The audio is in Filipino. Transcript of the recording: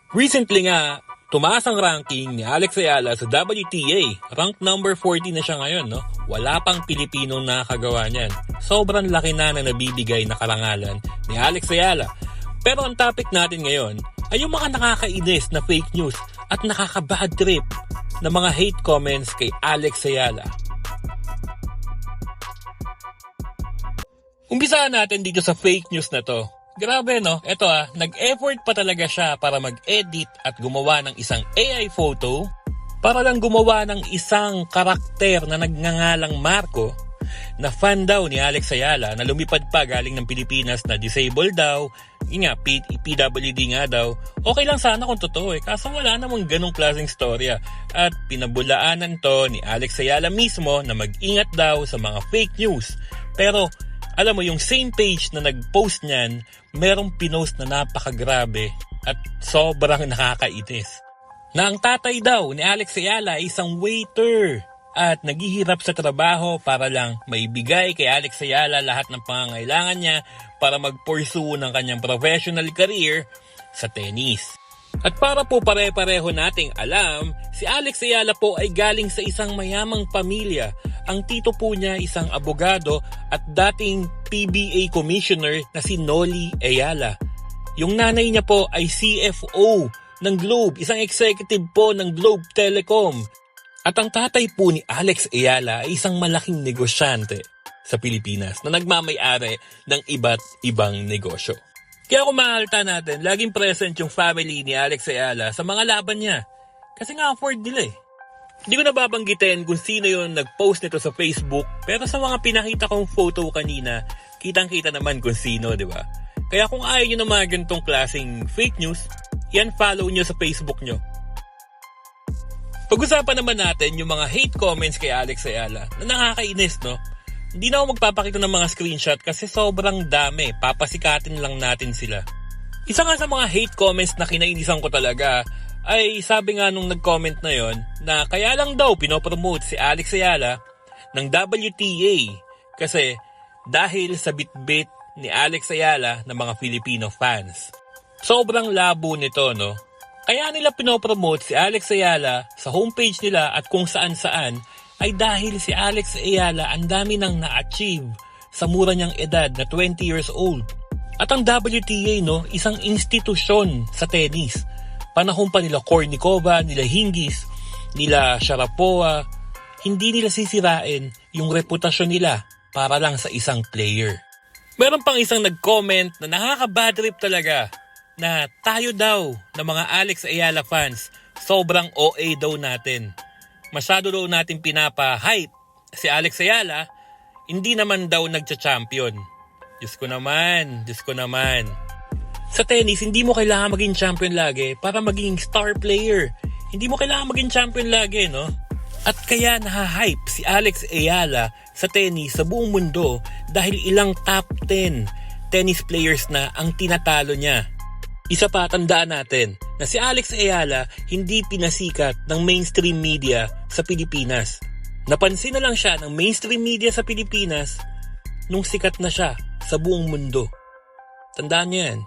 Recently nga, tumaas ang ranking ni Alex Ayala sa WTA. Rank number 40 na siya ngayon, no? Wala pang Pilipinong nakakagawa niyan. Sobrang laki na nabibigay na karangalan ni Alex Ayala. Pero ang topic natin ngayon ay yung mga nakakainis na fake news at nakaka-bad trip na mga hate comments kay Alex Ayala. Umpisahan natin dito sa fake news na to. Grabe no, eto nag-effort pa talaga siya para mag-edit at gumawa ng isang AI photo para lang gumawa ng isang karakter na nagngangalang Marco na fan daw ni Alex Ayala na lumipad pa galing ng Pilipinas na disabled daw, yun nga, PWD nga daw. Okay lang sana kung totoo kaso wala namang ganong klaseng storya at pinabulaanan to ni Alex Ayala mismo na mag-ingat daw sa mga fake news. Pero alam mo, yung same page na nag-post niyan, merong pinost na napakagrabe at sobrang nakakainis. Na ang tatay daw ni Alex Ayala ay isang waiter at naghihirap sa trabaho para lang maibigay kay Alex Ayala lahat ng pangangailangan niya para mag-pursue ng kanyang professional career sa tennis. At para po pare-pareho nating alam, si Alex Ayala po ay galing sa isang mayamang pamilya. Ang tito po niya isang abogado at dating PBA commissioner na si Noli Ayala. Yung nanay niya po ay CFO ng Globe, isang executive po ng Globe Telecom. At ang tatay po ni Alex Ayala ay isang malaking negosyante sa Pilipinas na nagmamay-ari ng iba't ibang negosyo. Kaya kung mahalata natin, laging present yung family ni Alex Ayala sa mga laban niya. Kasi nga afford nila Hindi ko nababanggitin kung sino yung nag-post nito sa Facebook, pero sa mga pinakita kong photo kanina, kitang-kita naman kung sino, di ba? Kaya kung ayaw nyo ng mga ganitong klaseng fake news, yan follow nyo sa Facebook nyo. Pag-usapan naman natin yung mga hate comments kay Alex Ayala na nakakainis, no? Hindi na ako magpapakita ng mga screenshot kasi sobrang dami. Papasikatin lang natin sila. Isa nga sa mga hate comments na kinainisan ko talaga ay sabi nga nung nag-comment na yon na kaya lang daw pinopromote si Alex Ayala ng WTA kasi dahil sa bitbit ni Alex Ayala ng mga Filipino fans. Sobrang labo nito, no? Kaya nila pinopromote si Alex Ayala sa homepage nila at kung saan-saan ay dahil si Alex Ayala ang dami nang na-achieve sa mura niyang edad na 20 years old. At ang WTA, no, isang institusyon sa tennis. Panahon pa nila Kornikova, nila Hingis, nila Sharapova, hindi nila sisirain yung reputasyon nila para lang sa isang player. Meron pang isang nag-comment na nakaka-bad trip talaga na tayo daw na mga Alex Ayala fans, sobrang OA daw natin. Masyado daw natin pinapa-hype si Alex Ayala, hindi naman daw nagcha-champion. Diyos ko naman. Sa tennis, hindi mo kailangan maging champion lagi para maging star player. Hindi mo kailangan maging champion lagi, no? At kaya nahahype si Alex Ayala sa tennis sa buong mundo dahil ilang top 10 tennis players na ang tinatalo niya. Isa pa, tandaan natin na si Alex Ayala hindi pinasikat ng mainstream media sa Pilipinas. Napansin na lang siya ng mainstream media sa Pilipinas nung sikat na siya sa buong mundo. Tandaan niyo yan.